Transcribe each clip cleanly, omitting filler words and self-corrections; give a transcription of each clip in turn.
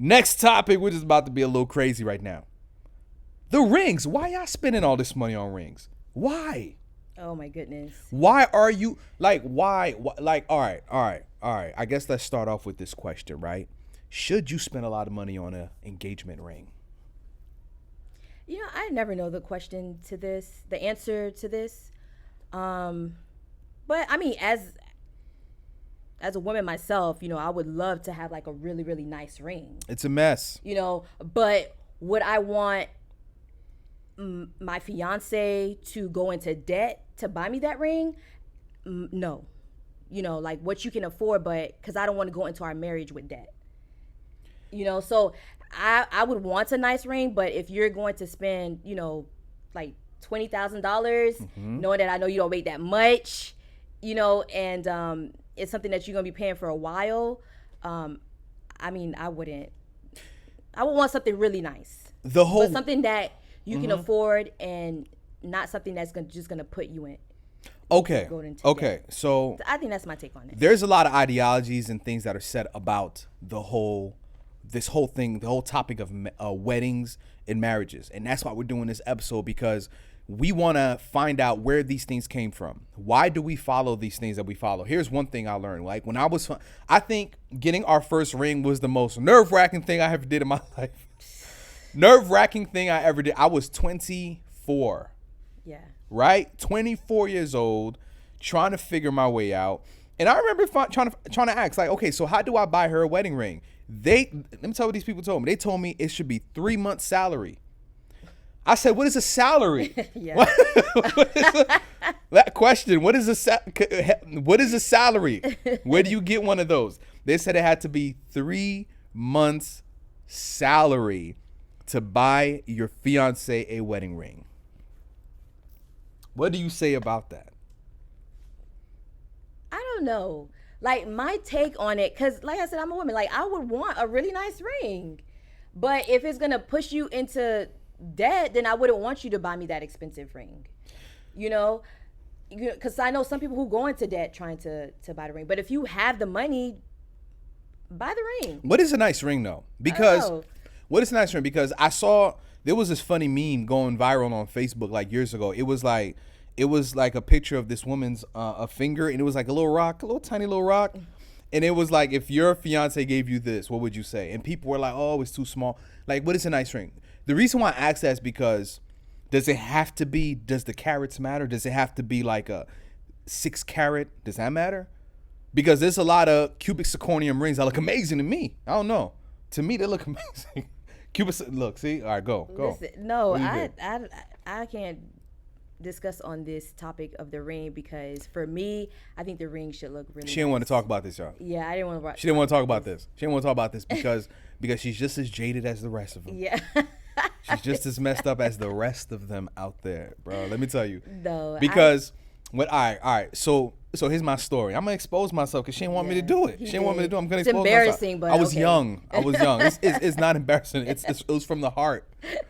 Next topic, we're just about to be a little crazy right now. The rings. Why y'all spending all this money on rings? Why? Oh my goodness. Why are you like? Why? Like, all right. I guess let's start off with this question, right? Should you spend a lot of money on an engagement ring? You know, I never know the answer to this. But I mean, as a woman myself, you know, I would love to have like a really, really nice ring. It's a mess. You know, but would I want my fiance to go into debt to buy me that ring? No. You know, like what you can afford, but because I don't want to go into our marriage with debt. You know, so I would want a nice ring, but if you're going to spend, you know, like $20,000, knowing that I know you don't make that much, you know, and it's something that you're gonna be paying for a while. I mean, I would want something really nice, but something that you can afford and not something that's just gonna put you in. Okay. So I think that's my take on it. There's a lot of ideologies and things that are said about this whole thing, the whole topic of weddings and marriages, and that's why we're doing this episode, because we want to find out where these things came from. Why do we follow these things that we follow? Here's one thing I learned. Like when I think getting our first ring was the most nerve-wracking thing I ever did in my life. Nerve-wracking thing I ever did. I was 24. Yeah. Right? 24 years old, trying to figure my way out. And I remember trying to ask, like, okay, so how do I buy her a wedding ring? Let me tell you what these people told me. They told me it should be 3 months salary. I said, what is a salary? Yeah. That question, what is a salary? Where do you get one of those? They said it had to be 3 months salary to buy your fiance a wedding ring. What do you say about that? I don't know. Like my take on it, because like I said, I'm a woman. Like I would want a really nice ring. But if it's going to push you into debt, then I wouldn't want you to buy me that expensive ring. You know? Because I know some people who go into debt trying to buy the ring. But if you have the money, buy the ring. What is a nice ring, though? What is a nice ring? Because I saw, there was this funny meme going viral on Facebook like years ago. It was like a picture of this woman's a finger, and it was like a little rock, a little tiny little rock. And it was like, if your fiance gave you this, what would you say? And people were like, oh, it's too small. Like, what is a nice ring? The reason why I ask that is because does the carats matter? Does it have to be like a 6 carat? Does that matter? Because there's a lot of cubic zirconium rings that look amazing to me. I don't know. To me, they look amazing. Look, see? All right, go. Listen, no, I can't discuss on this topic of the ring, because for me, I think the ring should look really She didn't want to talk about this, y'all. Yeah, I didn't want to. She didn't want to talk about this. She didn't want to talk about this because she's just as jaded as the rest of them. Yeah. She's just as messed up as the rest of them out there, bro. Let me tell you. No. Because all right. So here's my story. I'm gonna expose myself because she didn't want me to do it. She didn't want me to do it. I'm gonna expose myself. It's embarrassing, but I was young. It's not embarrassing. It was from the heart,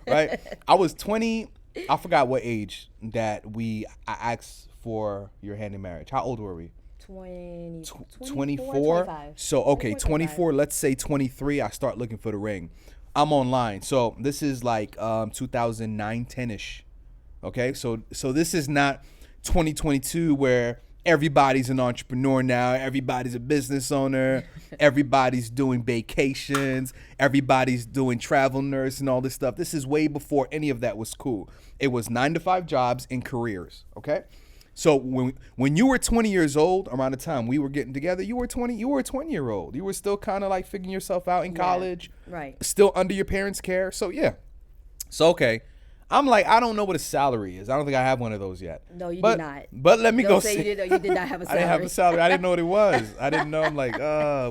right? I was 20. I forgot what age that I asked for your hand in marriage. How old were we? 24. So, okay, 24. Let's say 23. I start looking for the ring. I'm online. So this is like 2009, 10-ish. Okay, so this is not 2022 where everybody's an entrepreneur now. Everybody's a business owner. Everybody's doing vacations. Everybody's doing travel nurse and all this stuff. This is way before any of that was cool. It was 9-to-5 jobs and careers. Okay. So when you were 20 years old, around the time we were getting together, you were a 20-year-old. You were still kind of like figuring yourself out in college. Right. Still under your parents' care. So yeah. So, okay. I'm like, I don't know what a salary is. I don't think I have one of those yet. No, you did not. But let me Don't go say see. you did not have a salary. I didn't have a salary. I didn't know what it was. I didn't know. I'm like,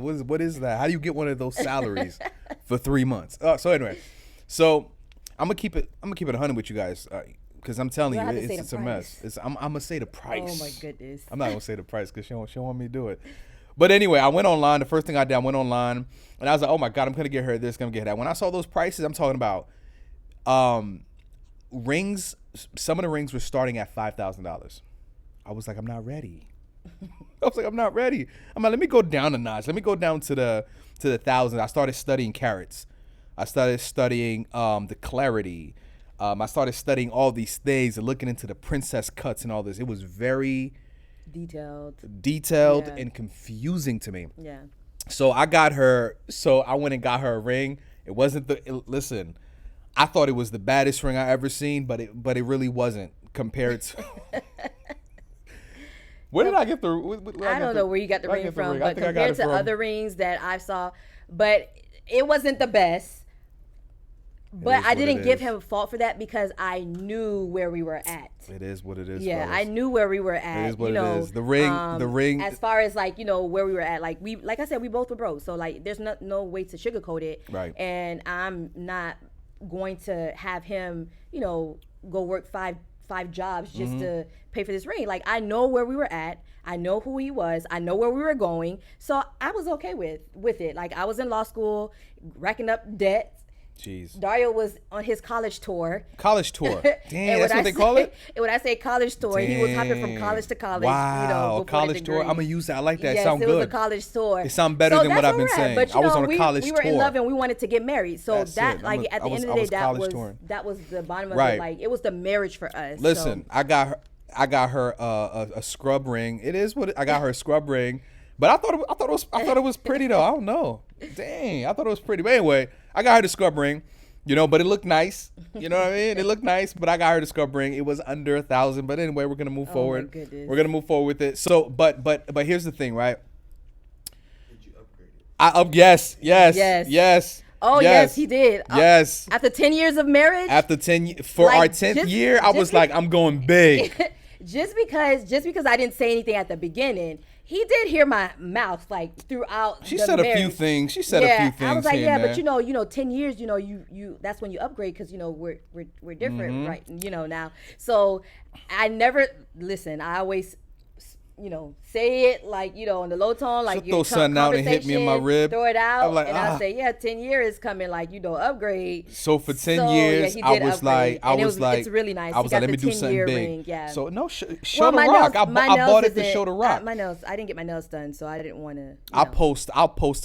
what is that? How do you get one of those salaries for 3 months? So anyway, so I'm gonna keep it 100 with you guys, because I'm telling you, it's a mess. I'm gonna say the price. Oh my goodness. I'm not gonna say the price because she don't want me to do it. But anyway, I went online. The first thing I did, I went online, and I was like, oh my God, I'm gonna get her this, gonna get her that. When I saw those prices, I'm talking about, rings. Some of the rings were starting at $5,000. I was like, I'm not ready. I'm like, let me go down a notch. Let me go down to to the thousands. I started studying carats. I started studying the clarity. I started studying all these things and looking into the princess cuts and all this. It was very detailed and confusing to me. Yeah. So I went and got her a ring. It wasn't listen, I thought it was the baddest ring I ever seen, but it really wasn't compared to. Where did I get the? I don't know where you got the ring from, but compared to other rings that I saw, but it wasn't the best. But I didn't give him a fault for that because I knew where we were at. It is what it is. Yeah, fellas. I knew where we were at. It is what it is. The ring. As far as like where we were at, like I said, we both were broke. So like, there's no way to sugarcoat it. Right. And I'm not going to have him, go work five jobs just to pay for this ring. Like, I know where we were at. I know who he was. I know where we were going. So I was okay with it. Like, I was in law school, racking up debt. Jeez. Dario was on his college tour. Damn, that's what they call it? And when I say college tour, he was hopping from college to college. Wow, college tour. I'm going to use that. I like that. Yes, it sounds good. It was a college tour. It sounds better than what I've been saying. But, I was on a college tour. We were in love and we wanted to get married. So that's that, it. like, at the end of the day, that was the bottom of it. Like, it was the marriage for us. Listen, so. I got her a scrub ring. It is what I got her a scrub ring. But I thought it was pretty though. I don't know. Dang, I thought it was pretty. But anyway, I got her the scrub ring. But it looked nice. You know what I mean? It looked nice, but I got her to scrub ring. It was under $1,000. But anyway, we're gonna move forward. We're gonna move forward with it. So, but here's the thing, right? Did you upgrade it? Yes. Oh yes, he did. Yes. After 10 years of marriage. After 10 for our 10th year, I was like, I'm going big. just because I didn't say anything at the beginning. He did hear my mouth like throughout. She said a few things. I was like, but 10 years, you that's when you upgrade because we're different, right? Now. So I never listen. I always say it like, on the low tone, like you throw something out and hit me in my rib. Throw it out, like, I say, 10 years is coming, like, upgrade. So for 10 years, I was like, it's really nice. I was like, let me do something big. Ring, yeah. So no, show the rock. I bought it to show the rock. My nails, I didn't get my nails done, so I didn't want to. I'll post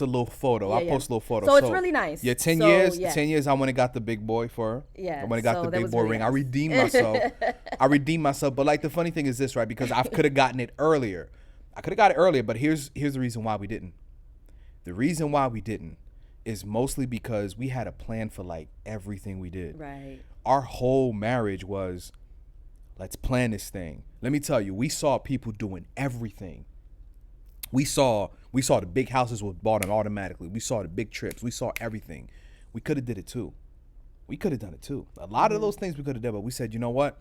a little photo. I'll post a little photo. So it's really nice. Yeah, 10 years. 10 years. I went and got the big boy for her. Yeah. I went and got the big boy ring. I redeemed myself. But like the funny thing is this, right? Because I could have gotten it earlier. But here's the reason why we didn't. The reason why we didn't is mostly because we had a plan for like everything we did. Right. Our whole marriage was, let's plan this thing. Let me tell you, we saw people doing everything. We saw the big houses was bought in automatically. We saw the big trips. We saw everything. We could have did it too. We could have done it too. A lot of those things we could have done, but we said, you know what?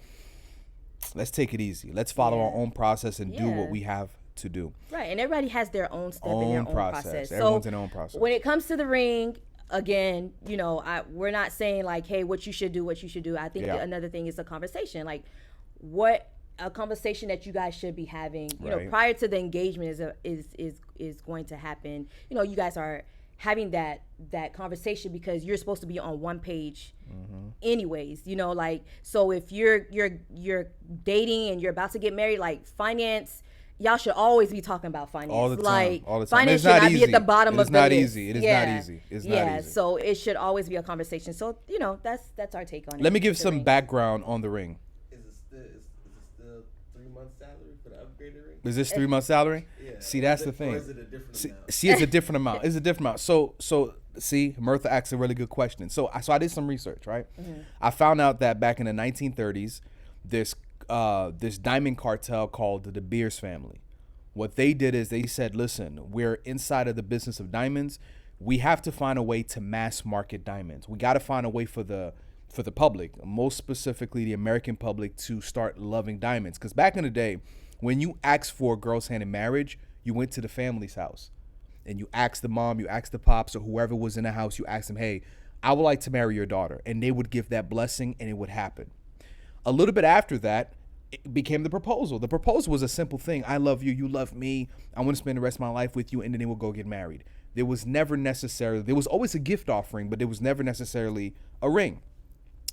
Let's take it easy. Let's follow our own process and do what we have to do. Right, and everybody has their own step in their own process. Everyone's in their own process. When it comes to the ring, again, we're not saying like, hey, what you should do. I think another thing is a conversation. Like, a conversation that you guys should be having, prior to the engagement is going to happen. You guys are having that conversation because you're supposed to be on one page anyways, so if you're dating and you're about to get married, like finance, y'all should always be talking about finance. All the time. Like, all the time. Finance should not be at the bottom of the list. It is not easy. It is not easy. It's not easy. So it should always be a conversation. So, that's our take on it. Let me give some background on the ring. Is it still 3 months salary for the upgraded ring? Is this 3 months salary? Yeah. See, that's the thing. Or is it a different amount? See, it's a different amount. It's a different amount. So see, Mirtha asked a really good question. So I did some research, right? I found out that back in the 1930s, this diamond cartel called the De Beers family. What they did is they said, listen, we're inside of the business of diamonds. We have to find a way to mass market diamonds. We got to find a way for the public, most specifically the American public, to start loving diamonds. Because back in the day, when you asked for a girl's hand in marriage, you went to the family's house and you asked the mom, you asked the pops, or whoever was in the house, you asked them, hey, I would like to marry your daughter. And they would give that blessing and it would happen. A little bit after that, it became the proposal. The proposal was a simple thing. I love you. You love me. I want to spend the rest of my life with you. And then they will go get married. There was always a gift offering, but there was never necessarily a ring.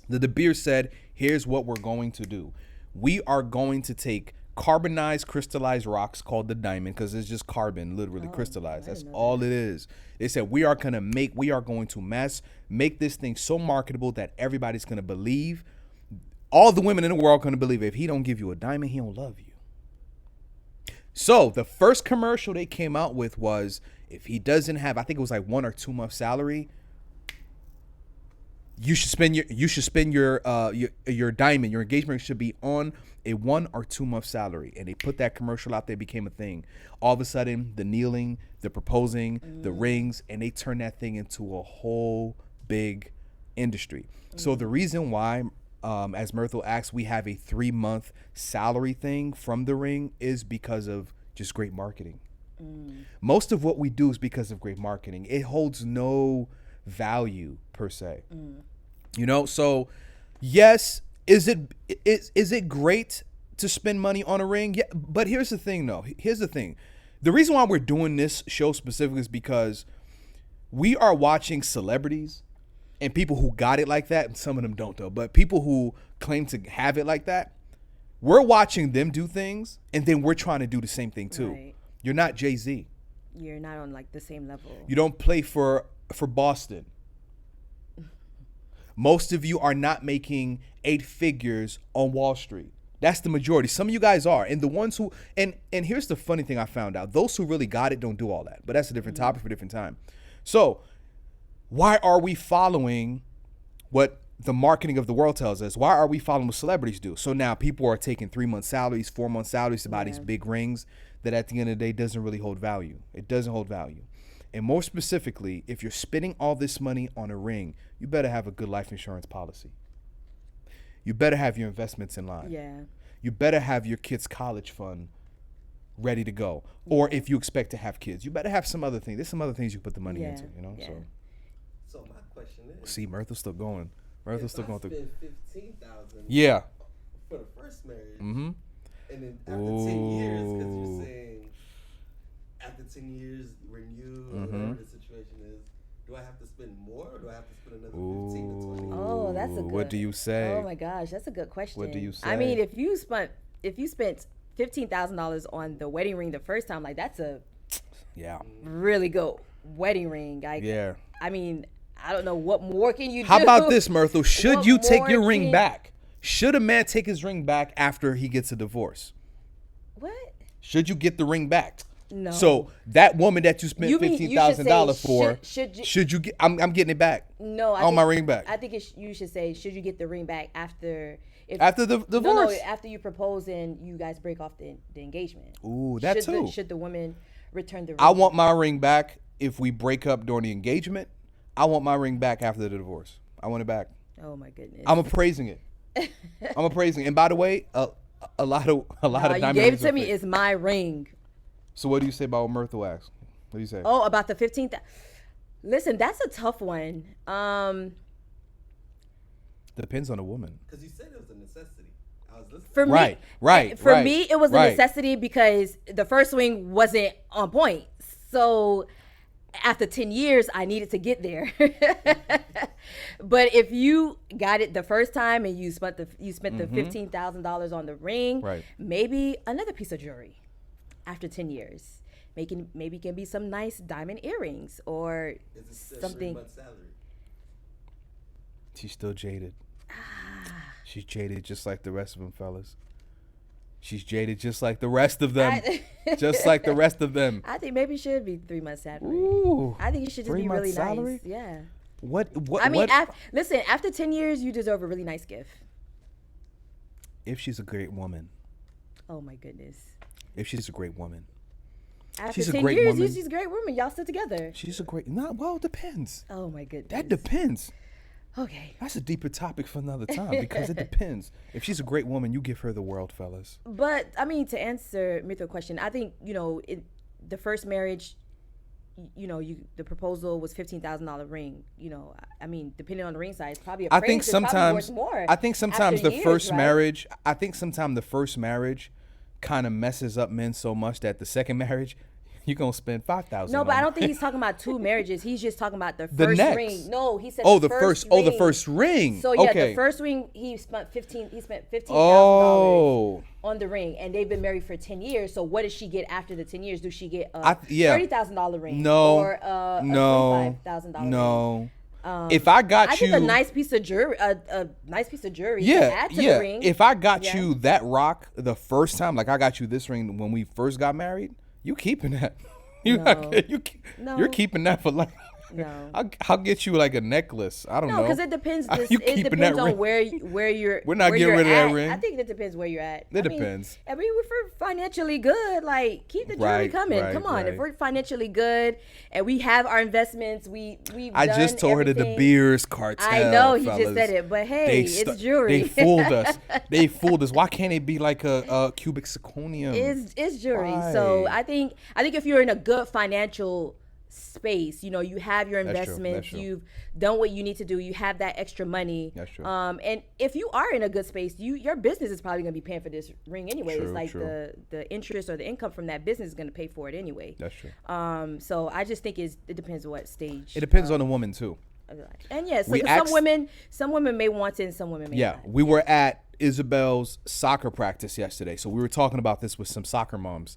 The De Beers said, here's what we're going to do. We are going to take carbonized crystallized rocks called the diamond, because it's just carbon, literally crystallized. That's all it is. They said we are going to mass make this thing so marketable that everybody's going to believe. All the women in the world are going to believe if he don't give you a diamond, he don't love you. So the first commercial they came out with was, if he doesn't have, I think it was like 1 or 2 months salary, you should spend your diamond. Your engagement should be on a 1 or 2 month salary. And they put that commercial out there, became a thing. All of a sudden, the kneeling, the proposing, the rings, and they turned that thing into a whole big industry. So the reason why, as Myrtle asked, we have a 3-month salary thing from the ring is because of just great marketing. Most of what we do is because of great marketing. It holds no value per se. You know, so yes, is it great to spend money on a ring? Yeah, but here's the thing though. Here's the thing. The reason why we're doing this show specifically is because we are watching celebrities and people who got it like that, and some of them don't though, but people who claim to have it like that, we're watching them do things and then we're trying to do the same thing too. Right. You're not Jay-Z. You're not on like the same level. You don't play for Boston. Most of you are not making 8 figures on Wall Street. That's the majority. Some of you guys are. And the ones who, and here's the funny thing I found out. Those who really got it don't do all that. But that's a different topic for a different time. So why are we following what the marketing of the world tells us? Why are we following what celebrities do? So now people are taking 3-month salaries, 4-month salaries to buy these big rings that at the end of the day doesn't really hold value. It doesn't hold value. And more specifically, if you're spending all this money on a ring, you better have a good life insurance policy. You better have your investments in line. Yeah. You better have your kids' college fund ready to go. Or if you expect to have kids, you better have some other things. There's some other things you put the money into, you know? Yeah. So my question is, see, Myrtle's still going. Myrtle's still going through. If I spend $15,000 yeah. for the first marriage, Mm-hmm. and then after 10 years, because you're saying after 10 years renew or whatever the situation is, do I have to spend more or do I have to spend another 15 to 20? Oh, that's a good. What do you say? Oh my gosh, that's a good question. What do you say? I mean, if you spent $15,000 on the wedding ring the first time, like that's a really good wedding ring. Like, yeah. I mean, I don't know what more can you do. How about this, Myrtle? Should What you take your more ring can- back? Should a man take his ring back after he gets a divorce? What? Should you get the ring back? No. So that woman that you spent You mean- $15,000 for, should you get? I'm getting it back. No, I want my ring back. I think you should say, should you get the ring back after the divorce? No, after you propose and you guys break off the engagement. Ooh, that too. Should the woman return the ring? I want my ring back if we break up during the engagement. I want my ring back after the divorce. I want it back. Oh my goodness. I'm appraising it. I'm appraising. And by the way, a lot of diamond you gave it rings to are me. fake. It's my ring. So what do you say about what Myrtle asked? What do you say? Oh, about the 15th. Listen, that's a tough one. Depends on the woman. Because you said it was a necessity. I was listening. For me, Right. For me, it was a necessity because the first ring wasn't on point. So after 10 years, I needed to get there. But if you got it the first time and you spent the $15,000 on the ring, maybe another piece of jewelry after 10 years. Maybe can be some nice diamond earrings or Is it still something. 3 months salary? She's still jaded. She's jaded just like the rest of them, fellas. She's jaded just like the rest of them. Just like the rest of them. I think maybe it should be 3 months salary. Ooh, I think it should just be 3 months really salary? nice. Yeah. What? I mean, what? listen, after 10 years, you deserve a really nice gift. If she's a great woman. Oh my goodness. If she's a great woman. After She's a 10 great years, woman. she's a great woman. Y'all still together. She's a great. Well, it depends. Oh my goodness. That depends. Okay. That's a deeper topic for another time because it depends. If she's a great woman, you give her the world, fellas. But I mean, to answer Mithra's question, I think the first marriage, the proposal was $15,000 ring. I mean, depending on the ring size, probably I think sometimes. more. I think sometimes after the years, first right? marriage. I think sometimes the first marriage kind of messes up men so much that the second marriage, you're gonna spend $5,000. No, but I don't think he's talking about 2 marriages. He's just talking about the first next. ring. No, he said the first ring. So yeah, okay. the first ring he spent $15,000. Oh, on the ring, and they've been married for 10 years. So what does she get after the 10 years? Do she get a $30,000 ring? No. Or a $25,000 ring? No. If I got I think a nice piece of jewelry, to add to the ring. If I got you that rock the first time, like I got you this ring when we first got married, you keeping that. You're keeping that for life. No, I'll get you like a necklace. I don't know. No, because it depends. It depends on where you're. We're not getting rid of that ring. I think it depends where you're at. It depends. I mean, if we're financially good, like keep the jewelry coming. Come on, if we're financially good and we have our investments, I just told her that the Beers cartel. I know he just said it, but hey, it's jewelry. They fooled us. They fooled us. Why can't it be like a cubic zirconium? It's jewelry. Why? So I think if you're in a good financial space, you have your investments, That's true. You've done what you need to do, you have that extra money. That's true. And if you are in a good space, your business is probably going to be paying for this ring anyway. True, it's like true. the interest or the income from that business is going to pay for it anyway. That's true. So I just think it depends on what stage. It depends on the woman too. And yes, some women may want it and some women may not. We were at Isabel's soccer practice yesterday, so we were talking about this with some soccer moms,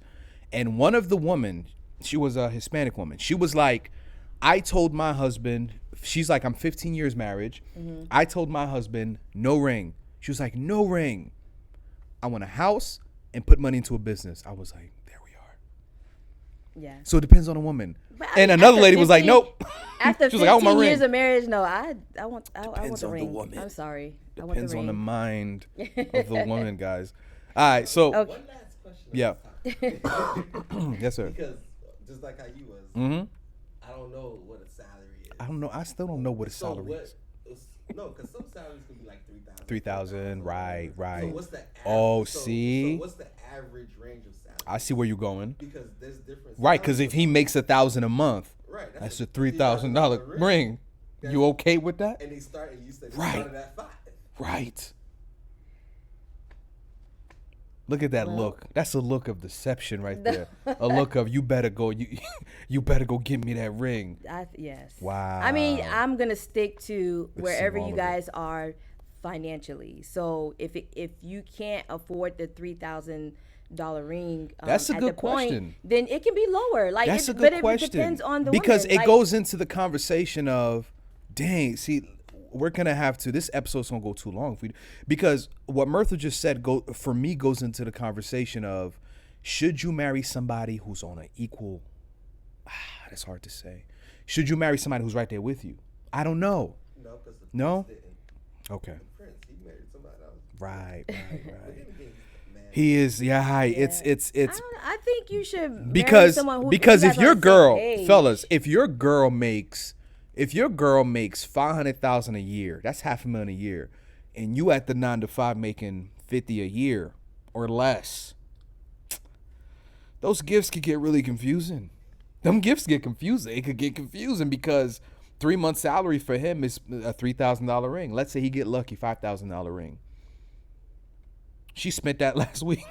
and one of the women, she was a Hispanic woman. She was like, I told my husband, she's like, I'm 15 years marriage. Mm-hmm. I told my husband, no ring. She was like, no ring. I want a house and put money into a business. I was like, there we are. Yeah. So it depends on a woman. And another lady was like, nope. After 15 like, I want my years ring. of marriage, no, I want the ring. The woman. I'm sorry. Depends on the mind of the woman, guys. All right, so. Okay. One last question. Yeah. Yes, sir. Because just like how you was, I don't know what a salary is. I don't know. I still don't know what a salary is. No, because some salaries could be like 3,000. 3,000, right. So what's the average? Oh, so what's the average range of salary? I see where you're going. Because there's different. Right, because if he makes $1,000 a month, right, that's a $3,000 ring. You okay with that? And you said right. At 5. Right. Look at that look. That's a look of deception right there. A look of you better go get me that ring. Yes. Wow. I mean, I'm gonna stick to wherever you guys are financially. So if you can't afford the $3,000 ring, that's a at good the point, question. Then it can be lower. Like that's a good question. It depends on the because woman. it goes into the conversation of, dang, see. We're gonna have to. This episode's gonna go too long because what Murtha just said goes into the conversation of, should you marry somebody who's on an equal? That's hard to say. Should you marry somebody who's right there with you? I don't know. No, because the no. Prince didn't. Okay. The Prince, he married somebody else. Right. He is. Yeah. It's. I think you should marry because if your girl, fellas, if your girl makes $500,000 a year, that's $500,000 a year, and you at the 9 to 5 making $50,000 a year or less, those gifts could get really confusing. Them gifts get confusing. It could get confusing because 3 months salary for him is a $3,000 ring. Let's say he get lucky, $5,000 ring. She spent that last week.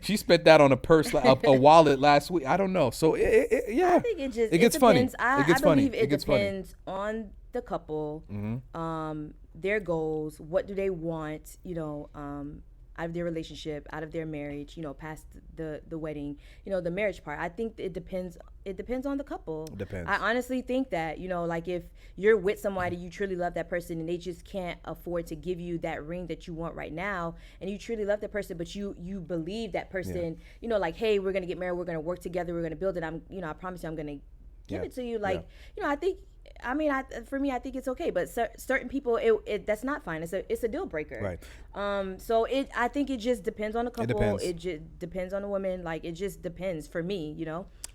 She spent that on a purse, a wallet last week. I don't know. So yeah, I think it gets funny. I believe it depends on the couple, their goals. What do they want? Out of their relationship, out of their marriage. Past the wedding. The marriage part. I think it depends. It depends on the couple. Depends. I honestly think that like if you're with somebody, you truly love that person, and they just can't afford to give you that ring that you want right now, and you truly love that person, but you believe that person. Like, hey, we're gonna get married, we're gonna work together, we're gonna build it. I promise you, I'm gonna give it to you. Like, I think. For me, I think it's okay, but certain people, that's not fine. It's a deal breaker. Right. So I think it just depends on the couple. It depends. It just depends on the woman. Like, it just depends for me.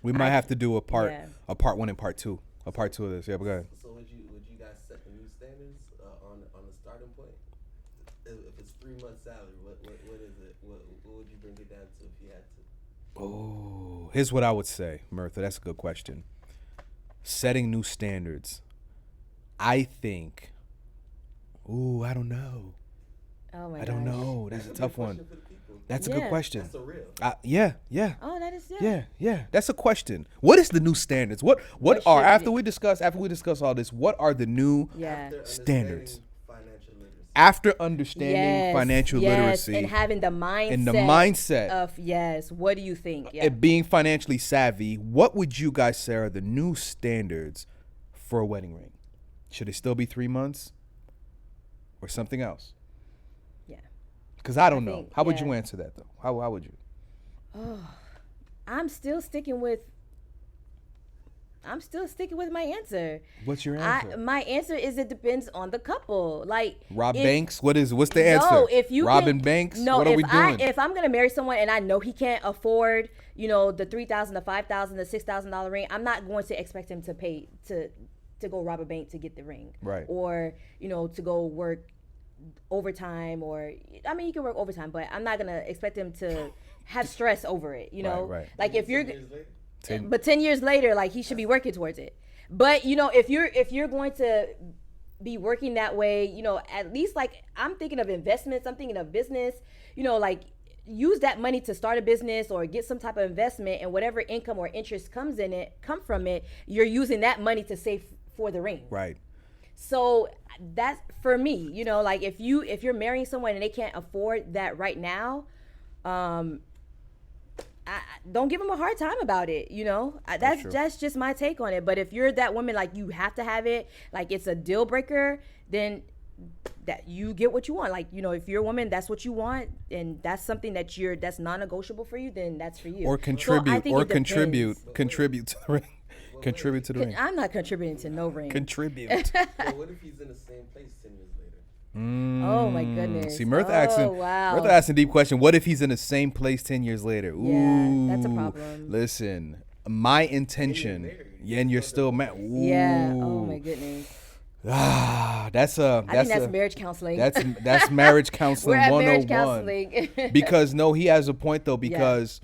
We might have to do a part 1 and part 2, a part 2 of this. Yeah, but go ahead. So would you guys set the new standards on the starting point? If it's 3 months salary, what is it? What would you bring it down to if you had to? Oh, here's what I would say, Murtha. That's a good question. Setting new standards. I think. I don't know. Oh my I don't gosh. know. That's a tough one. That's a good question. That's a real. Yeah. Oh, that is Yeah. That's a question. What is the new standards? What after we discuss all this? What are the new standards? Financial literacy. after understanding financial literacy and having the mindset of what do you think? And being financially savvy, what would you guys say are the new standards for a wedding ring? Should it still be 3 months or something else? Yeah. Because I don't know. How would you answer that though? How would you? Oh, I'm still sticking with my answer. What's your answer? My answer is it depends on the couple. Like rob banks? What's the answer? No, if you robbing banks? No, what are we doing? If I'm gonna marry someone and I know he can't afford, the $3,000, the $5,000, the $6,000 ring, I'm not going to expect him to pay to go rob a bank to get the ring. Right. Or, to go work overtime you can work overtime, but I'm not gonna expect him to have stress over it, Right. Like if you're 10 years later, like he should be working towards it. But if you're going to be working that way, at least like I'm thinking of investments, I'm thinking of business, like use that money to start a business or get some type of investment, and whatever income or interest come from it, you're using that money to save for the ring. Right. So that's for me, like if you're marrying someone and they can't afford that right now, I don't give them a hard time about it, that's just my take on it. But if you're that woman, like you have to have it, like it's a deal breaker, then that you get what you want. Like, if you're a woman, that's what you want, and that's something that's non-negotiable for you, then that's for you. Or contribute to the ring. Contribute to the ring. I'm not contributing to no ring. Contribute. Well, what if he's in the same place 10 years later? Oh my goodness. See, Mirtha asking a deep question. What if he's in the same place 10 years later? Ooh, yeah, that's a problem. Listen, my intention. And you're still married. Yeah. Oh my goodness. I think that's marriage counseling. That's marriage counseling. We're at 101. marriage counseling. Because he has a point though. Because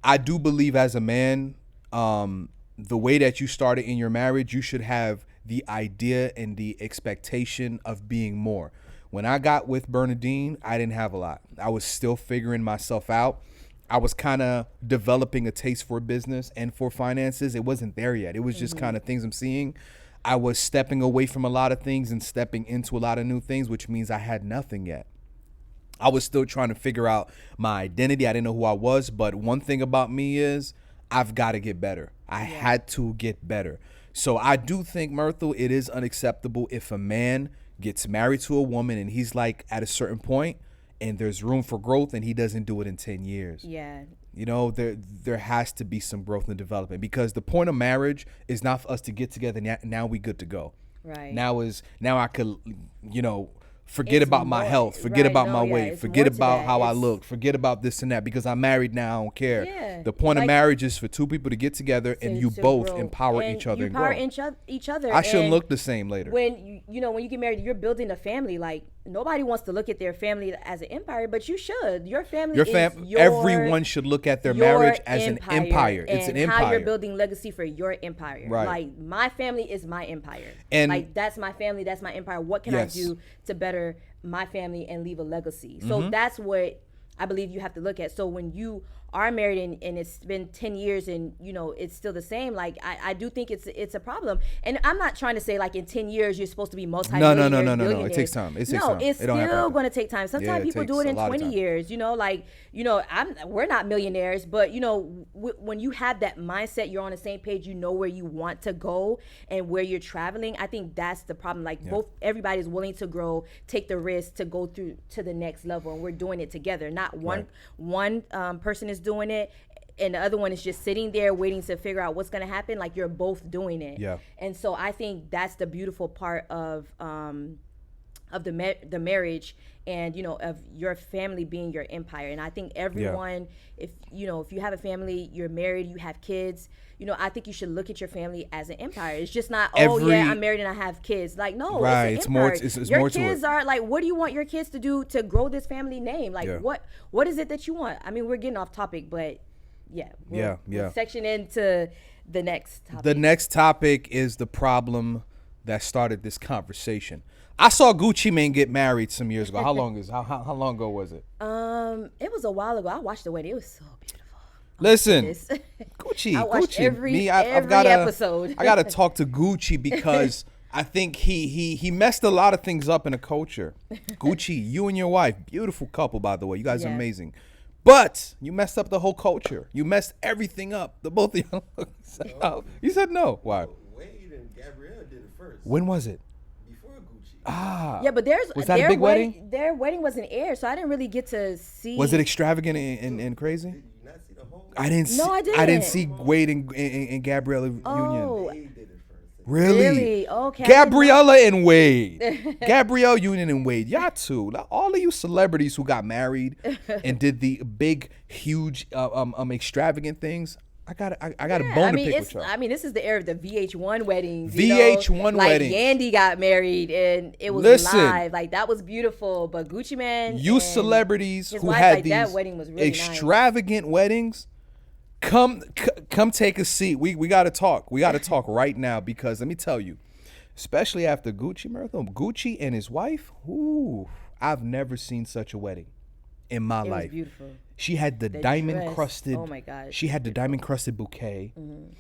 I do believe as a man, the way that you started in your marriage, you should have the idea and the expectation of being more. When I got with Bernadine, I didn't have a lot. I was still figuring myself out. I was kind of developing a taste for business and for finances. It wasn't there yet. It was just kind of things I'm seeing. I was stepping away from a lot of things and stepping into a lot of new things, which means I had nothing yet. I was still trying to figure out my identity. I didn't know who I was. But one thing about me is I've got to get better. I had to get better. So I do think, Myrtle, it is unacceptable if a man gets married to a woman and he's like at a certain point and there's room for growth and he doesn't do it in 10 years. Yeah. There has to be some growth and development, because the point of marriage is not for us to get together and now we good to go. Right. Now I could, forget about my health, forget about my weight, forget about how I look, forget about this and that, because I'm married now, I don't care. Yeah. The point of marriage is for two people to get together and you both grow. Empower each other and grow. Each other. I shouldn't look the same later. When when you get married, you're building a family. Like nobody wants to look at their family as an empire, but you should. Your family everyone should look at their marriage as an empire. It's an empire. How you're building legacy for your empire. Right. Like my family is my empire. And like that's my family, that's my empire. What can I do to better my family and leave a legacy? So that's what I believe you have to look at. So when you are married and it's been 10 years and it's still the same, like I do think it's a problem. And I'm not trying to say like in 10 years you're supposed to be multi-millionaires. No. It takes time. It's still going to take time. Sometimes people do it in 20 years. We're not millionaires, but when you have that mindset, you're on the same page, where you want to go and where you're traveling. I think that's the problem. Like everybody's willing to grow, take the risk to go through to the next level, and we're doing it together. Not one person is doing it and the other one is just sitting there waiting to figure out what's going to happen. Like you're both doing it. Yeah. And so I think that's the beautiful part of the marriage, and of your family being your empire. And I think everyone, if you have a family, you're married, you have kids, I think you should look at your family as an empire. It's just not I'm married and I have kids. Like no, right. It's an empire. Your more kids are like, what do you want your kids to do to grow this family name? Like what is it that you want? I mean, we're getting off topic, but we'll section into the next topic. The next topic is the problem that started this conversation. I saw Gucci Mane get married some years ago. How long ago was it? It was a while ago. I watched the wedding. It was so beautiful. Listen, Gucci. I watched Gucci. every episode. I gotta talk to Gucci because I think he messed a lot of things up in the culture. Gucci, you and your wife, beautiful couple, by the way. You guys are amazing. But you messed up the whole culture. You messed everything up. The both of you. You said no. Why? Wade and Gabrielle did it first. When was it? Before Gucci. Yeah, but was that a big wedding? Their wedding wasn't aired, so I didn't really get to see. Was it extravagant and crazy? Did you not see the whole? I didn't. No, I didn't. I didn't see Wade and Gabriella union. Wade did it first. Really? Okay. Gabriella and Wade. Gabrielle Union and Wade. Y'all two. All of you celebrities who got married and did the big, huge, extravagant things. I got a bone to pick with y'all. I mean, this is the era of the VH1 weddings. VH1 weddings. Like Yandy got married and it was live. Like that was beautiful. But Gucci Man, you celebrities who wife, had like, these that wedding was really extravagant weddings, come take a seat. We got to talk. We got to talk right now because let me tell you, especially after Gucci Marathon, Gucci and his wife. Ooh, I've never seen such a wedding in my life. Was beautiful. She had the diamond dress. crusted. Oh my God. She had the diamond crusted bouquet. Mm-hmm.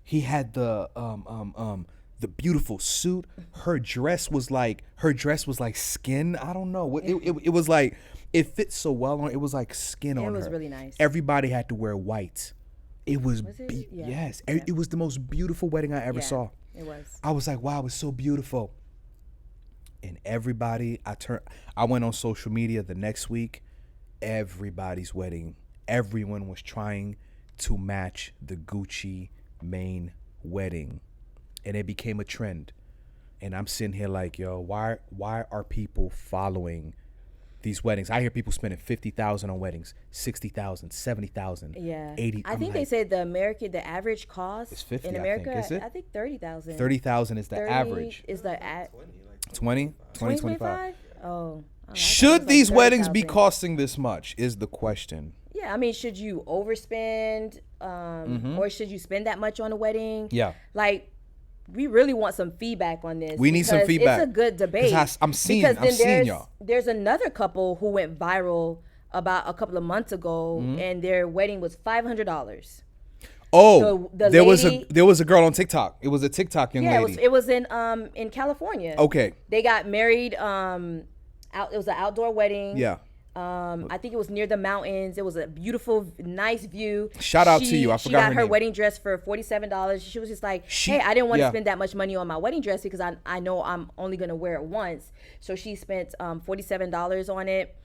He had the beautiful suit. Her dress was like skin. I don't know. It was like it fit so well on. It was like skin on her. It was really nice. Everybody had to wear white. It was yes. Yeah. It was the most beautiful wedding I ever saw. It was. I was like, wow, it's so beautiful. And everybody, I went on social media the next week. Everybody's wedding. Everyone was trying to match the Gucci Mane wedding. And it became a trend. And I'm sitting here like, yo, why are people following these weddings? I hear people spending $50,000 on weddings, $60,000, $70,000, $80,000. I think they said the average cost is $50,000 in America. I think. Is it? I think $30,000. $30,000 is the average. Is the 20, 25. Oh. Should these weddings be costing this much is the question. Yeah, I mean, should you overspend or should you spend that much on a wedding? Yeah. Like, we really want some feedback on this. We need some feedback. It's a good debate. I'm seeing y'all. There's another couple who went viral about a couple of months ago, and their wedding was $500. Oh, so there was a girl on TikTok. It was a TikTok young lady. Yeah, it was in California. Okay. They got married. It was an outdoor wedding. Yeah. I think it was near the mountains. It was a beautiful, nice view. Shout out to you. I forgot She got her name. Wedding dress for $47. She was just like, hey, I didn't want to spend that much money on my wedding dress because I know I'm only going to wear it once. So she spent $47 on it.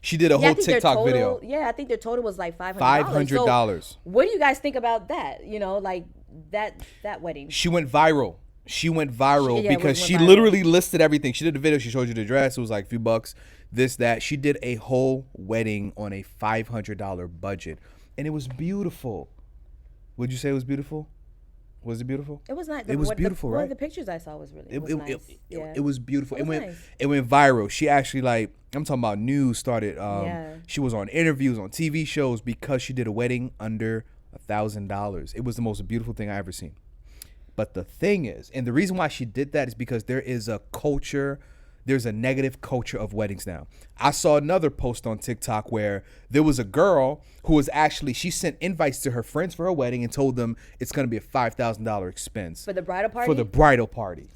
She did a whole TikTok video. Yeah, I think their total was like $500. $500. So what do you guys think about that? You know, like that wedding. She went viral. Because she literally listed everything. She did the video. She showed you the dress. It was like a few bucks, this, that. She did a whole wedding on a $500 budget. And it was beautiful. Would you say it was beautiful? Was it beautiful? It was nice. It was beautiful, right? One of the pictures I saw was really nice. It was beautiful. It went viral. She actually, like, I'm talking about news started. She was on interviews, on TV shows because she did a wedding under $1,000. It was the most beautiful thing I ever seen. But the thing is, and the reason why she did that is because there's a negative culture of weddings now. I saw another post on TikTok where there was a girl who was she sent invites to her friends for her wedding and told them it's going to be a $5,000 expense. For the bridal party? For the bridal party.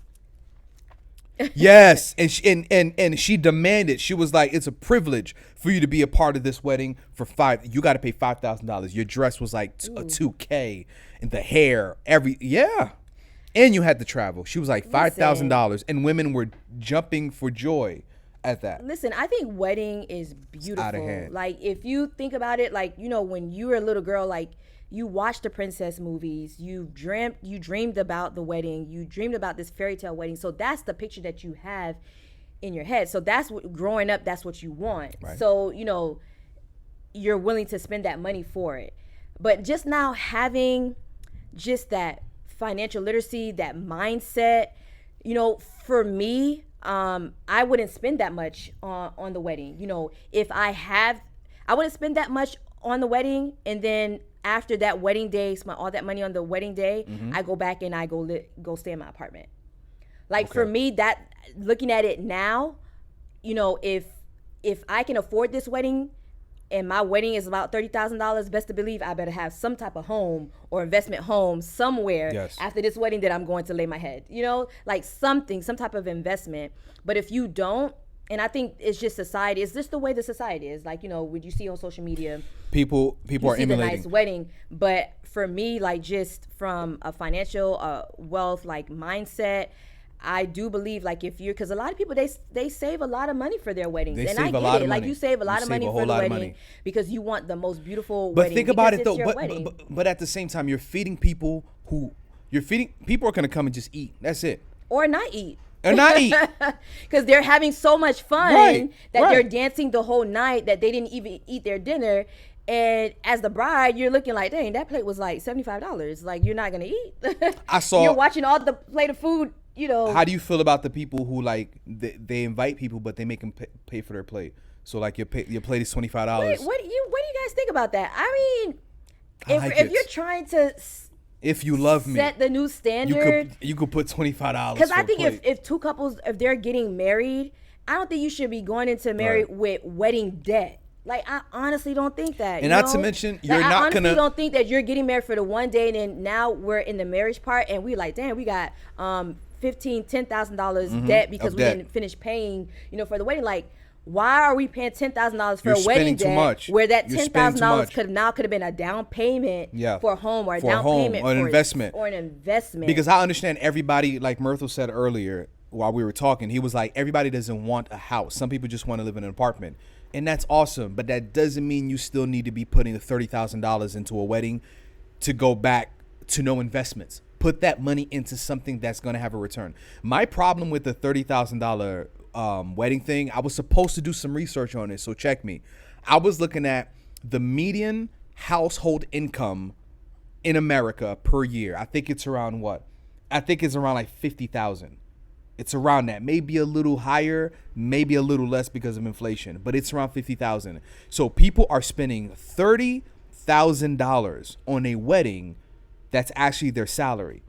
Yes, and she demanded. She was like, "It's a privilege for you to be a part of this wedding for you got to pay $5,000. Your dress was like a $2,000, and the hair, and you had to travel." She was like $5,000, and women were jumping for joy at that. Listen, I think wedding is beautiful. Out of hand. Like if you think about it, like when you were a little girl, like. You watched the princess movies. You dreamed about the wedding. You dreamed about this fairy tale wedding. So that's the picture that you have in your head. So that's what growing up. That's what you want. Right. So you're willing to spend that money for it. But just now having just that financial literacy, that mindset, for me, I wouldn't spend that much on the wedding. If I wouldn't spend that much on the wedding, and then after that wedding day, spend all that money on the wedding day, I go back and I go stay in my apartment. Like for me, that looking at it now, if I can afford this wedding, and my wedding is about $30,000, best to believe I better have some type of home or investment home somewhere after this wedding that I'm going to lay my head. You know, like some type of investment. But if you don't, and I think it's just society. It's just the way the society is. Like, you know, what you see on social media, people are emulating the nice wedding. But for me, like, just from a financial wealth like mindset, I do believe, like, if you're, because a lot of people, they save a lot of money for their weddings, and I get it. Like, you save a lot of money for the wedding because you want the most beautiful wedding. But think about it though. But at the same time, you're feeding people people are gonna come and just eat. That's it. Or not eat. And not eat. Because they're having so much fun they're dancing the whole night that they didn't even eat their dinner. And as the bride, you're looking like, dang, that plate was like $75. Like, you're not gonna eat. You're watching all the plate of food. You know. How do you feel about the people who, like, they invite people but they make them pay for their plate? So like your plate is $25. What do you guys think about that? I mean, if you're trying to. If you love me, set the new standard. You could put $25. Because I think if two couples, if they're getting married, I don't think you should be going into marriage with wedding debt. Like, I honestly don't think that. And not to mention, you're not gonna. I honestly don't don't think that you're getting married for the one day, and then now we're in the marriage part, and we like, damn, we got $10,000 debt because we didn't finish paying, for the wedding. Like, why are we paying $10,000 for a wedding debt where that $10,000 could have been a down payment for a home, or a down payment or an investment or an investment? Because I understand everybody, like Myrtle said earlier while we were talking, he was like, everybody doesn't want a house. Some people just want to live in an apartment, and that's awesome. But that doesn't mean you still need to be putting the $30,000 into a wedding to go back to no investments. Put that money into something that's going to have a return. My problem with the $30,000 wedding thing, I was supposed to do some research on it, so check me. I was looking at the median household income in America per year. I think it's around like 50,000. It's around that, maybe a little higher, maybe a little less because of inflation, but it's around 50,000. So people are spending $30,000 on a wedding that's actually their salary,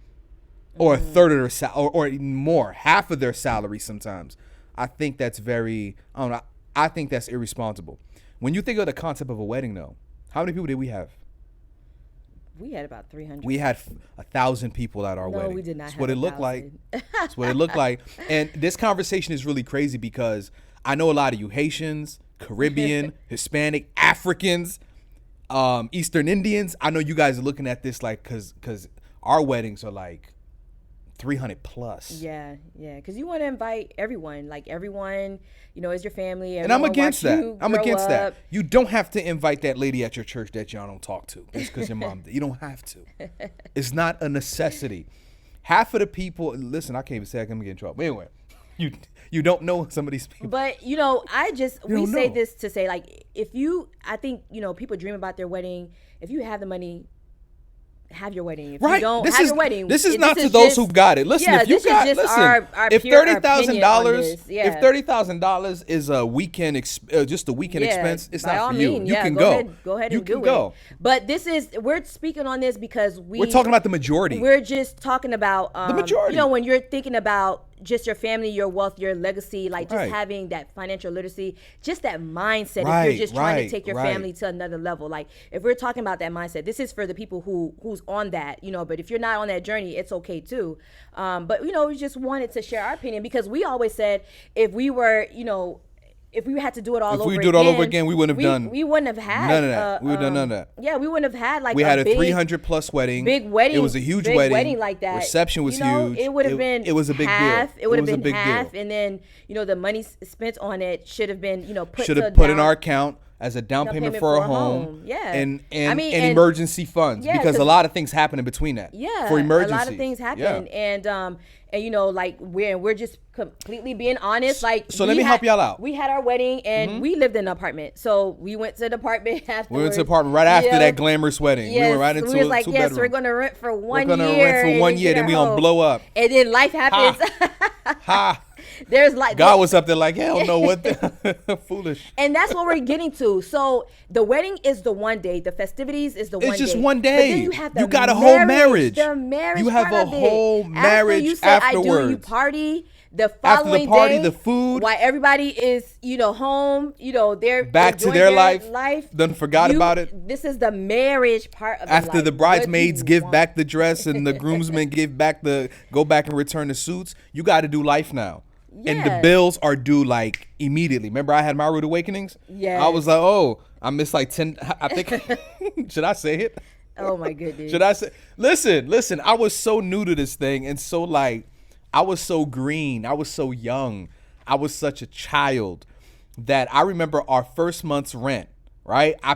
or a third of their salary, or more, half of their salary sometimes. I think that's I think that's irresponsible. When you think of the concept of a wedding, though, how many people did we have? We had about 300. We had 1,000 people at our wedding. No, we did not. That's what it looked like. That's what it looked like. And this conversation is really crazy because I know a lot of you Haitians, Caribbean, Hispanic, Africans, Eastern Indians. I know you guys are looking at this like, because our weddings are like 300 plus. Yeah, because you want to invite everyone, like everyone, is your family. And I'm against that. You don't have to invite that lady at your church that y'all don't talk to just because your mom did. You don't have to. It's not a necessity. Half of the people, listen, I can't even say I'm gonna get in trouble. But anyway, you don't know some of these people. But we say this to say, like, I think people dream about their wedding. If you have the money, have your wedding. If you don't have your wedding, this is not to those who got it. Listen, if you got, if $30,000 is a weekend, just a weekend expense, it's not for you. You can go. Go ahead and do it. But we're speaking on this because we're talking about the majority. We're just talking about the majority. When you're thinking about just your family, your wealth, your legacy, like just having that financial literacy, just that mindset. If you're just trying to take your family to another level, like if we're talking about that mindset, this is for the people who's on that, But if you're not on that journey, it's okay too. But we just wanted to share our opinion because we always said if we were, if we had to do it all over again, we wouldn't have done. We wouldn't have had none of that. We would have done none of that. Yeah, we wouldn't have had we had a 300 plus wedding. Big wedding. It was a huge wedding like that. Reception was huge. It would have been. It was a big deal. It would have been half, and then the money spent on it should have been put in our account as a down payment for a home. Yeah. And emergency funds because a lot of things happen in between that. Yeah. For emergencies. A lot of things happen, and like we're just completely being honest. Like, so let me help y'all out. We had our wedding and we lived in an apartment, so we went to the apartment afterwards. We went to the apartment right after that glamorous wedding. Yes, we went right into we was like, yes, we're gonna rent for 1 year. We're gonna rent for 1 year, then we gonna blow up. And then life happens. There's like God was up there like, hell no, what the foolish. And that's what we're getting to. So the wedding is the one day, the festivities is the one day. It's just one day. But then you have You got a whole marriage. The marriage. You have part a of whole it. marriage After you say I do, you afterwards. party. The After following the party, day, the food. while everybody is, home, they're Back to enjoying their life. Done forgot about it. This is the marriage part of After life. the bridesmaids What do you give want? back the dress and the groomsmen go back and return the suits, you got to do life now. And the Yeah. bills are due like immediately. Remember I had my rude awakenings? Yes. I was like, oh, I missed like 10. I think, should I say it? Oh my goodness. Should I say? Listen, I was so new to this thing and so like, I was so green. I was so young. I was such a child that I remember our first month's rent, right? I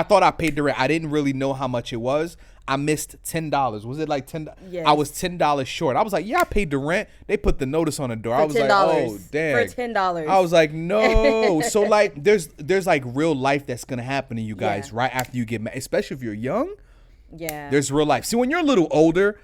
thought I paid the rent. I didn't really know how much it was. I missed $10. Was it like $10? Yes. I was $10 short. I was like, yeah, I paid the rent. They put the notice on the door. I was $10. like, oh, damn. For $10. I was like, no. So like, there's like real life that's going to happen to you guys Yeah. right after you get married, especially if you're young. Yeah. There's real life. See, when you're a little older,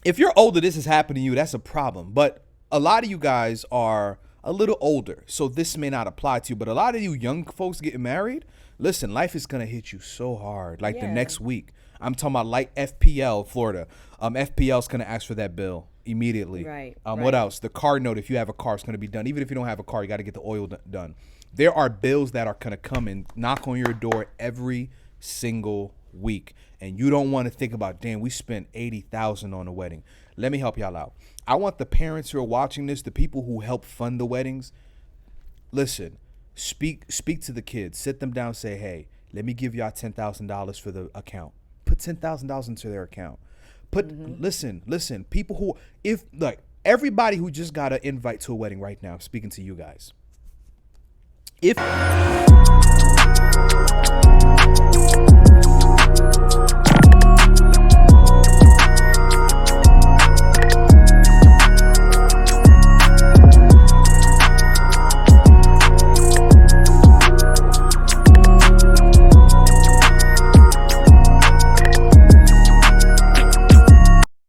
if you're older, this is happening to you, that's a problem. But a lot of you guys are a little older, so this may not apply to you. But a lot of you young folks getting married, listen, life is going to hit you so hard. Like the next week. I'm talking about like FPL, Florida. FPL's going to ask for that bill immediately. Right. What else? The car note, if you have a car, it's going to be done. Even if you don't have a car, you got to get the oil done. There are bills that are going to come and knock on your door every single week. And you don't want to think about, damn, we spent $80,000 on a wedding. Let me help y'all out. I want the parents who are watching this, the people who help fund the weddings, listen, speak to the kids. Sit them down, say, hey, let me give y'all $10,000 for the account. Put $10,000 into their account. Listen, people who, if like everybody who just got an invite to a wedding right now, I'm speaking to you guys. If